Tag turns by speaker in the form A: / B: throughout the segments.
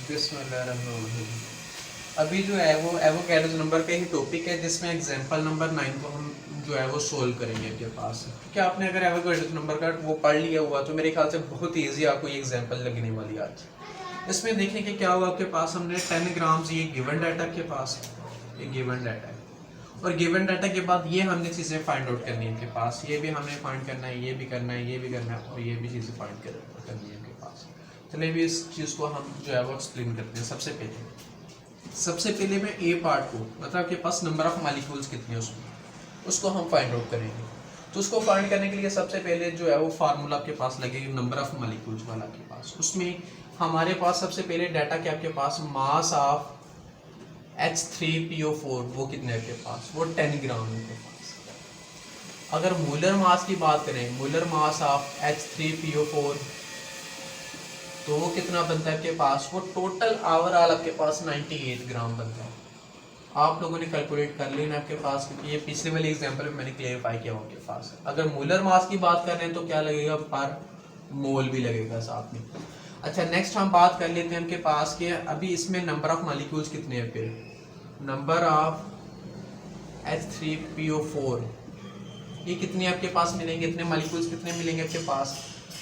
A: बिस्मिल्लाहिर्रहमानिर्रहीम। अभी जो है वो एवोकैडोज नंबर पे ही टॉपिक है जिसमें एग्जांपल नंबर 9 को हम जो है वो सोल्व करेंगे आपके पास। क्या आपने अगर एवोकैडोज नंबर का वो पढ़ लिया हुआ तो मेरे ख्याल से बहुत ईजी आपको ये एग्जांपल लगने वाली आज। इसमें देखें कि क्या हुआ आपके पास, हमने 10 ग्राम्स ये गिवन डाटा के पास, ये गिवन डाटा है और गिवन डाटा के बाद ये हमने चीज़ें फाइंड आउट करनी है आपके पास, ये भी हमने फाइंड करना है, ये भी करना है, ये भी करना है और ये भी चीज़ें फाइंड करनी है आपके पास। चलिए भी इस चीज़ को हम जो है वो एक्सप्लेन करते हैं। सबसे पहले मैं ए पार्ट को, मतलब आपके पास नंबर ऑफ मॉलिक्यूल्स कितने हैं उसको हम फाइंड आउट करेंगे। तो उसको फाइंड करने के लिए सबसे पहले जो है वो फार्मूला आपके पास लगेगा नंबर ऑफ मॉलिक्यूल्स वाला आपके पास। उसमें हमारे पास सबसे पहले डाटा क्या आपके पास, मास ऑफ H3PO4 वो कितने आपके पास, वो 10 ग्राम है आपके पास। अगर मोलर मास की बात करें, मोलर मास ऑफ H3PO4 तो वो कितना बनता है आपके पास, वो टोटल ओवरऑल आपके पास 98 ग्राम बनता है। आप लोगों ने कैलकुलेट कर लेना आपके पास, क्योंकि ये पिछले वाले एग्जांपल में मैंने क्लियरफाई किया आपके पास। अगर मोलर मास की बात कर रहे हैं तो क्या लगेगा, पर मोल भी लगेगा साथ में। अच्छा, नेक्स्ट हम बात कर लेते हैं उनके पास कि अभी इसमें नंबर ऑफ मॉलिक्यूल्स कितने हैं। फिर नंबर ऑफ H3PO4 ये कितने आपके पास मिलेंगे, इतने मॉलिक्यूल्स कितने मिलेंगे आपके पास।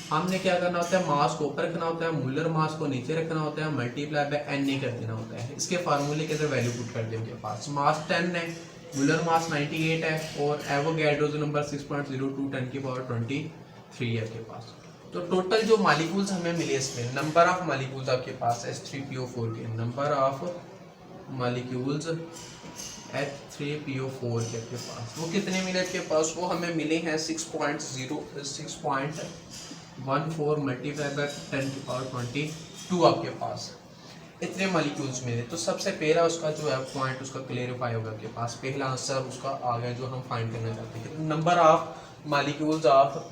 A: हमने क्या करना होता है, मास को ऊपर रखना होता है, मोलर मास को नीचे रखना होता है, मल्टीप्लाई बाय Na कर देना होता है। इसके फार्मूले के अंदर वैल्यू पुट कर देंगे आपके पास। मास 10 है, मोलर मास 98 है और एवोगैड्रोस नंबर 6.02 10 की पावर 23 है आपके पास। तो टोटल जो मॉलिक्यूल्स हमें मिले इसमें, नंबर ऑफ मॉलिक्यूल्स आपके पास H3PO4 के, नंबर ऑफ मॉलिक्यूल्स H3PO4 के आपके पास वो कितने मिले आपके पास, वो हमें मिले हैं 6.14 मल्टीप्लाई बाय 10 की पावर 22 आपके पास इतने मॉलिक्यूल्स मिले। तो सबसे पहला उसका जो है पॉइंट उसका क्लियरिफाई होगा आपके पास, पहला आंसर उसका आ गया जो हम फाइंड करना चाहते हैं। Number of molecules of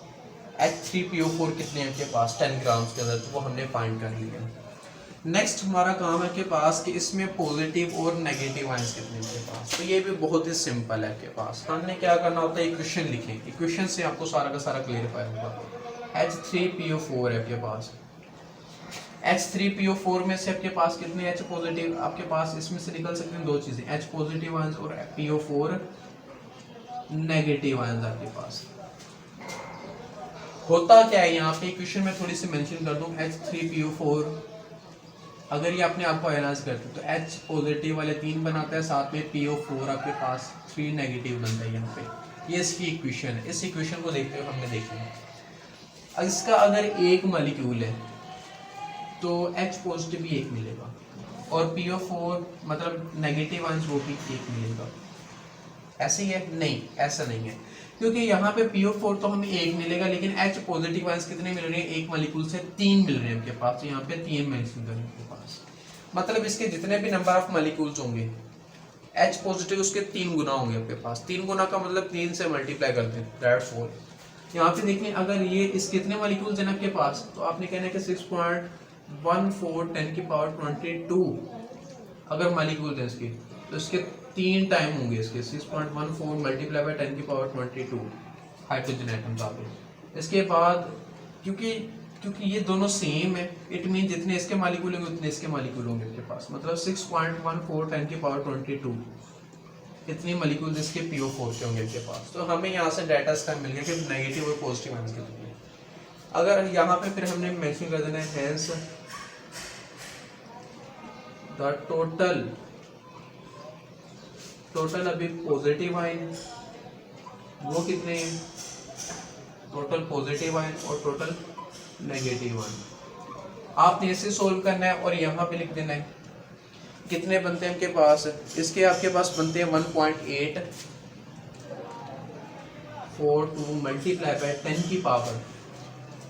A: H3PO4 कितने हैं आपके पास 10 ग्राम्स के अंदर, तो वो हमने फाइंड कर लिया। नेक्स्ट हमारा काम है के पास कि इसमें पॉजिटिव और नेगेटिव आयंस कितने हैं आपके पास। तो ये भी बहुत ही सिंपल है आपके पास। हमने क्या करना होता है, इक्वेशन लिखें, इक्वेशन से आपको सारा का सारा क्लियरिफाई होगा। H3PO4 है आपके पास, H3PO4 में से आपके पास कितने H पॉजिटिव आपके पास, इसमें से निकल सकते हैं दो चीजें, H पॉजिटिव आयंस और PO4 नेगेटिव आयंस आपके पास। होता क्या है यहाँ पे, इक्वेशन में थोड़ी सी मेंशन कर दूं, H3PO4 अगर ये अपने आप को एनालाइज करते तो H पॉजिटिव वाले 3 बनाता है, साथ में PO4 आपके पास 3 नेगेटिव बनता है यहाँ पे। ये इसकी इक्वेशन है। इस इक्वेशन को देखते हुए हमने देखा इसका अगर एक मॉलिक्यूल है तो H पॉजिटिव भी एक मिलेगा और PO4 मतलब नेगेटिव आयंस वो भी एक मिलेगा। ऐसे ही है? नहीं, ऐसा नहीं है, क्योंकि यहाँ पे PO4 तो हमें एक मिलेगा, लेकिन H पॉजिटिव आयंस कितने मिल रहे हैं, एक मॉलिक्यूल से 3 मिल रहे हैं आपके पास। तो यहाँ पे 3 मेंशन करें आपके पास, मतलब इसके जितने भी नंबर ऑफ मॉलिक्यूल्स होंगे H पॉजिटिव उसके 3 गुना होंगे आपके पास। 3 गुना का मतलब 3 से मल्टीप्लाई करते हैं, दैट्स ऑल। यहाँ पे देखिए अगर ये इस कितने मॉलिक्यूल्स हैं आपके पास, तो आपने कहना है कि 6.14 10 की पावर 22 अगर मॉलिक्यूल्स हैं इसके, तो इसके 3 टाइम होंगे इसके 6.14 मल्टीप्लाई बाय 10 की पावर 22 हाइड्रोजन एटम्स आ गए। इसके बाद क्योंकि ये दोनों सेम है, इट मीन जितने इसके मॉलिक्यूल होंगे उतने इसके मॉलिक्यूल होंगे इसके पास, मतलब 6.14 10 की पावर 22 इतने मॉलिक्यूल्स इसके PO4 के होंगे इसके पास। तो हमें यहाँ से डाटा इसका मिल गया कि नेगेटिव और पॉजिटिव आयंस कितने हैं। अगर यहाँ पे फिर हमने मेंशन कर देना है हेंस द टोटल अभी पॉजिटिव आयन वो कितने हैं, टोटल पॉजिटिव आयन और टोटल नेगेटिव आयन आपने इसे सोल्व करना है और यहाँ पे लिख देना है कितने बनते हैं आपके पास। इसके आपके पास बनते हैं 1.842 मल्टीप्लाई बाय 10 की पावर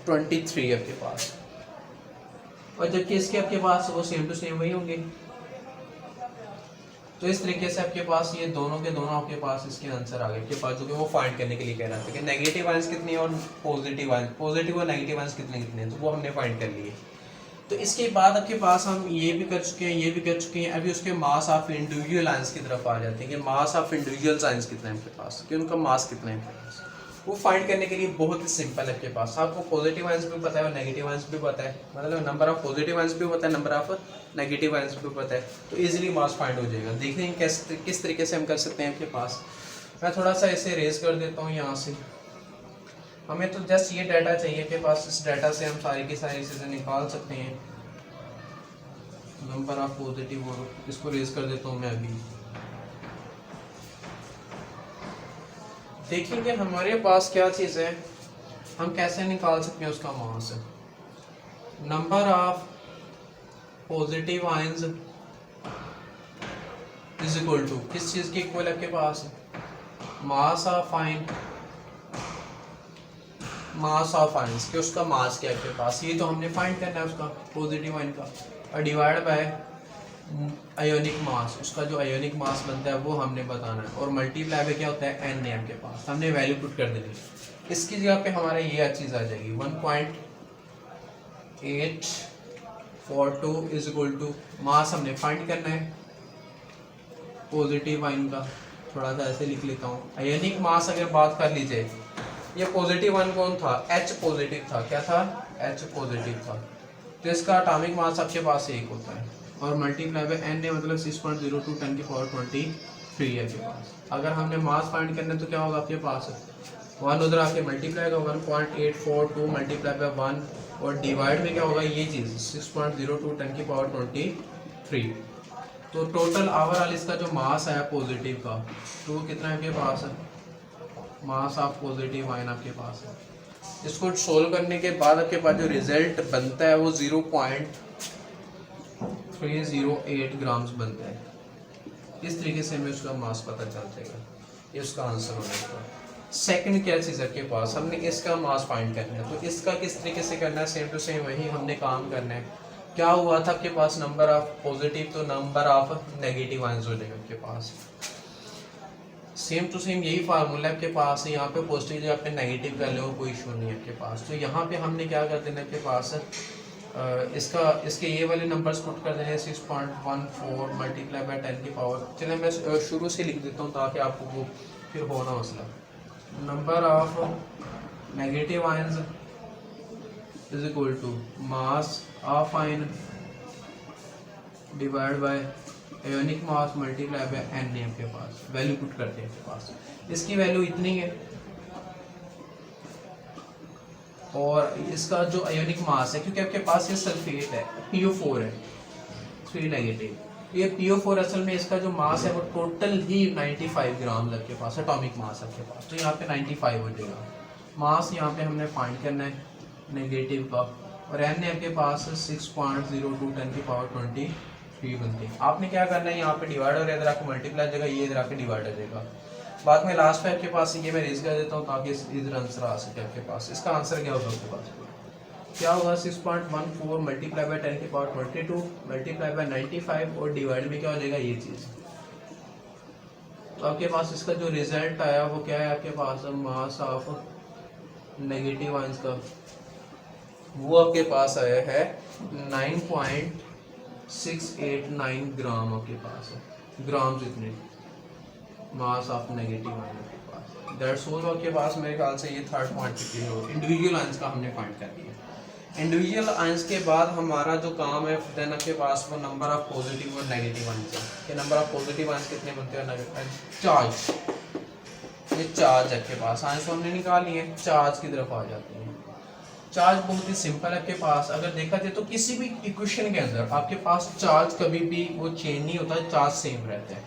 A: 23 आपके पास, और जबकि इसके आपके पास वो सेम टू सेम वही होंगे। तो इस तरीके से आपके पास ये दोनों के दोनों आपके पास इसके आंसर आ गए आपके पास, जो कि वो फाइंड करने के लिए कह रहा था कि नेगेटिव आयंस कितने हैं और पॉजिटिव और नेगेटिव आयंस कितने हैं, तो वो हमने फाइंड कर लिए। तो इसके बाद आपके पास हम ये भी कर चुके हैं, ये भी कर चुके हैं। अभी उसके मास ऑफ इंडिविजुअल आयंस की तरफ आ जाते हैं कि मास ऑफ इंडिविजुअल आयंस कितना है आपके पास, कि उनका मास कितना है आपके पास। वो फाइंड करने के लिए बहुत ही सिंपल है आपके पास। आपको पॉजिटिव आंसर भी पता है और नेगेटिव आंसर भी पता है, मतलब नंबर ऑफ पॉजिटिव आंसर भी पता है, नंबर ऑफ नेगेटिव आंसर भी पता है, तो इजीली मास फाइंड हो जाएगा। देखते हैं किस तरीके से हम कर सकते हैं आपके पास। मैं थोड़ा सा इसे रेज कर देता हूँ यहाँ से। हमें तो जस्ट ये डाटा चाहिए आपके पास, इस डाटा से हम सारी की सारी चीज़ें निकाल सकते हैं। नंबर ऑफ पॉजिटिव, और इसको रेज कर देता हूँ मैं अभी। देखेंगे हमारे पास क्या चीज़ है, हम कैसे निकाल सकते हैं उसका mass. Number of positive ions is equal to किस चीज़ के इक्वल आपके पास, mass of ion, mass of ions के उसका मास क्या है आपके पास, ये तो हमने फाइंड करना है उसका पॉजिटिव आयन का, और डिवाइड बाय आयोनिक मास, उसका जो आयोनिक मास बनता है वो हमने बताना है, और मल्टीप्लाई में क्या होता है एन है आपके पास, हमने वैल्यू पुट कर देनी है। इसकी जगह पे हमारा ये चीज़ आ जाएगी 1.842 इज इक्वल टू मास हमने फाइंड करना है पॉजिटिव आयन का। थोड़ा सा ऐसे लिख लेता हूँ। आयोनिक मास अगर बात कर लीजिए, ये पॉजिटिव आयन कौन था, H पॉजिटिव था, क्या था, H पॉजिटिव था, तो इसका एटॉमिक मास आपके पास 1 होता है, और मल्टीप्लाई बाय n है, मतलब 6.02 10 की पावर 23 है आपके पास। अगर हमने मास फाइंड करना है तो क्या होगा आपके पास, 1 उधर आके मल्टीप्लाई होगा 1.842 मल्टीप्लाई बाय 1, और डिवाइड में क्या होगा ये चीज़ 6.02 10 की पावर 23। तो टोटल ओवरऑल इसका जो मास है पॉजिटिव का, तो कितना है आपके पास है, मास ऑफ पॉजिटिव आयन आपके पास है। इसको सोल्व करने के बाद आपके पास जो रिजल्ट बनता है वो 0.308 ग्राम्स बनता है। इस तरीके से हमें उसका मास पता चल जाएगा, ये उसका आंसर होने का। सेकंड क्या चीज़ है आपके पास, हमने इसका मास फाइंड करना है, तो इसका किस तरीके से करना है, सेम टू सेम वही हमने काम करना है। क्या हुआ था आपके पास, नंबर ऑफ पॉजिटिव तो नंबर ऑफ नेगेटिव आयंस हो जाएगा आपके पास। सेम टू सेम यही फार्मूला है आपके पास, यहाँ पे पॉजिटिव जगह पे नेगेटिव कर लो कोई इशू नहीं है आपके पास। तो यहाँ पे हमने क्या कर देना आपके पास, इसके ये वाले नंबर्स पुट कर देने 6.14 मल्टीप्लाई बाय 10 की पावर। चलिए मैं शुरू से लिख देता हूँ ताकि आपको वो फिर होना मसला। Number of negative ions is equal to mass of ion divide by ionic mass multiply by n है आपके पास। वैल्यू पुट करते हैं आपके पास, इसकी वैल्यू इतनी है, और इसका जो आयोनिक मास है, क्योंकि आपके पास ये सल्फेट है PO4 है 3 नेगेटिव, ये PO4 असल में इसका जो मास है वो टोटल ही 95 ग्राम आपके पास एटॉमिक मास आपके पास, तो यहाँ पे 95 हो जाएगा। मास यहाँ पे हमने फाइंड करना है नेगेटिव का, और n है आपके पास 6.02 10 की पावर 23 बनती है। आपने क्या करना है, यहाँ पे डिवाइड हो रहा है, इधर आके मल्टीप्लाई हो जाएगा, ये इधर आके डिवाइड हो जाएगा। बाद में लास्ट पे आपके पास ये मैं रेज कर देता हूँ ताकि इधर आंसर आ सके आपके पास। इसका आंसर क्या होगा आपके पास, क्या होगा 6.14 मल्टीप्लाई बाय 10 की पावर 22 मल्टीप्लाई बाय 95, और डिवाइड में क्या हो जाएगा ये चीज़। तो आपके पास इसका जो रिजल्ट आया वो क्या है आपके पास, मास ऑफ नेगेटिव आयंस का वो आपके पास आया है 9.689 ग्राम आपके पास है, ग्राम जितने मास ऑफ नेगेटिव आयन के पास। दैट्स ऑल आपके पास। मेरे ख्याल से ये थर्ड पॉइंट क्लियर हो, इंडिविजुअल आयंस का हमने फाइंड कर लिया। इंडिविजुअल आयंस के बाद हमारा जो काम है देन आपके पास वो नंबर ऑफ पॉजिटिव और नेगेटिव आयंस है। कि नंबर ऑफ पॉजिटिव आयंस कितने बनते हैं, चार्ज, ये चार्ज आपके पास आयंस हमने निकाली है, चार्ज की तरफ आ जाते हैं। चार्ज बहुत ही सिंपल है आपके पास, अगर देखा जाए तो किसी भी इक्वेशन के अंदर आपके पास चार्ज कभी भी वो चेंज नहीं होता, चार्ज सेम रहता है।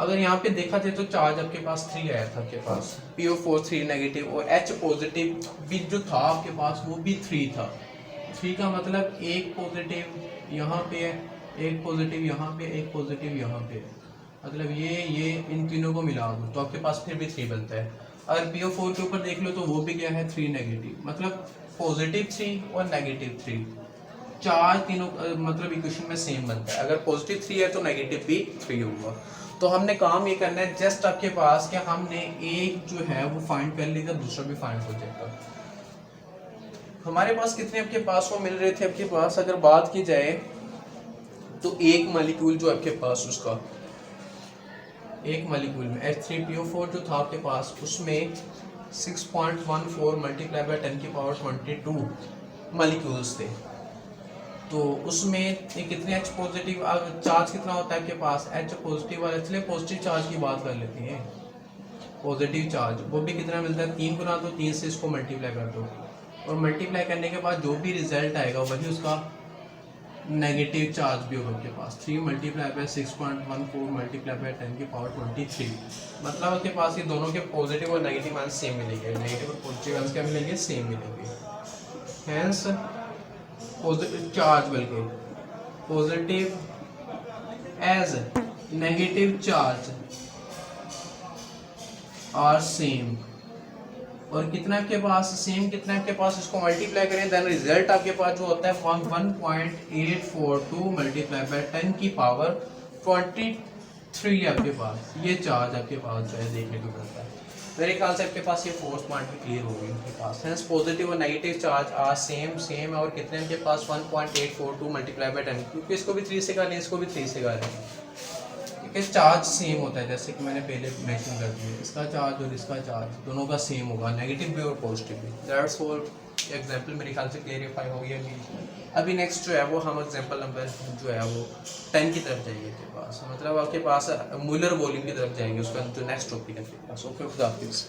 A: अगर यहाँ पे देखा जाए तो चार्ज आपके पास 3 आया था आपके पास, PO4 3 नेगेटिव, और H पॉजिटिव भी जो था आपके पास वो भी 3 था। 3 का मतलब एक पॉजिटिव यहाँ पे है, एक पॉजिटिव यहाँ पे, एक पॉजिटिव यहाँ पे, मतलब ये इन तीनों को मिला दो तो आपके पास फिर भी 3 बनता है। अगर PO4 के ऊपर देख लो तो वो भी क्या है 3 नेगेटिव, मतलब पॉजिटिव 3 और नेगेटिव 3, चार्ज तीनों मतलब इक्वेशन में सेम बनता है। अगर पॉजिटिव 3 है तो नेगेटिव भी 3 होगा। तो हमने काम ये करना है जस्ट आपके पास कि हमने एक जो है वो फाइंड कर लेगा, दूसरा भी फाइंड हो जाएगा। हमारे पास कितने आपके पास वो मिल रहे थे आपके पास, अगर बात की जाए तो एक मॉलिक्यूल जो आपके पास उसका एक मॉलिक्यूल में H3PO4 जो था आपके पास उसमें 6.14 मल्टीप्लाई बाय 10 की पावर 22 मॉलिक्यूल्स थे। तो उसमें ये कितने एच पॉजिटिव चार्ज कितना होता है आपके पास, एच पॉजिटिव वाला। चलिए पॉजिटिव चार्ज की बात कर लेते हैं। पॉजिटिव चार्ज वो भी कितना मिलता है, 3 गुना, तो 3 से इसको मल्टीप्लाई कर दो और मल्टीप्लाई करने के बाद जो भी रिजल्ट आएगा वही उसका नेगेटिव चार्ज भी होगा आपके पास। 3 मल्टीप्लाई बाय 6.14 मल्टीप्लाई बाय 10 की पावर 23, मतलब आपके पास ये दोनों के पॉजिटिव और नेगेटिव आंसर सेम मिलेंगे। नेगेटिव और पॉजिटिव आंसर क्या मिलेंगे, सेम मिलेंगे। हैंस पॉजिटिव चार्ज बल्कि positive as negative charge are same. और कितना आपके पास सेम, कितना आपके पास, इसको मल्टीप्लाई करें देन रिजल्ट आपके पास जो होता है 1.842 मल्टीप्लाई बाय 10 की पावर 23 आपके पास ये चार्ज आपके पास जो है देखने को मिलता है। मेरे ख्याल से आपके पास ये फोर्थ पॉइंट भी क्लियर हो गई आपके पास। हेंस पॉजिटिव और नेगेटिव चार्ज आर सेम और कितने आपके पास 1.842 मल्टीप्लाई बाय 10, क्योंकि इसको भी 3 से कर रहे हैं, इसको भी 3 से कर रहे हैं, ठीक है। चार्ज सेम होता है जैसे कि मैंने पहले मेंशन कर दिया, इसका चार्ज और इसका चार्ज दोनों का सेम होगा, नेगेटिव भी और पॉजिटिव भी। That's all. एग्जांपल मेरे ख्याल से क्लियरिफाई हो गया अभी। अभी नेक्स्ट जो है वो हम एग्जांपल नंबर जो है वो 10 की तरफ जाएंगे आपके पास, मतलब आपके पास मूलर वॉल्यूम की तरफ जाएंगे, उसका जो नेक्स्ट टॉपिक है आपके पास। ओके, खुदा हाफिज़।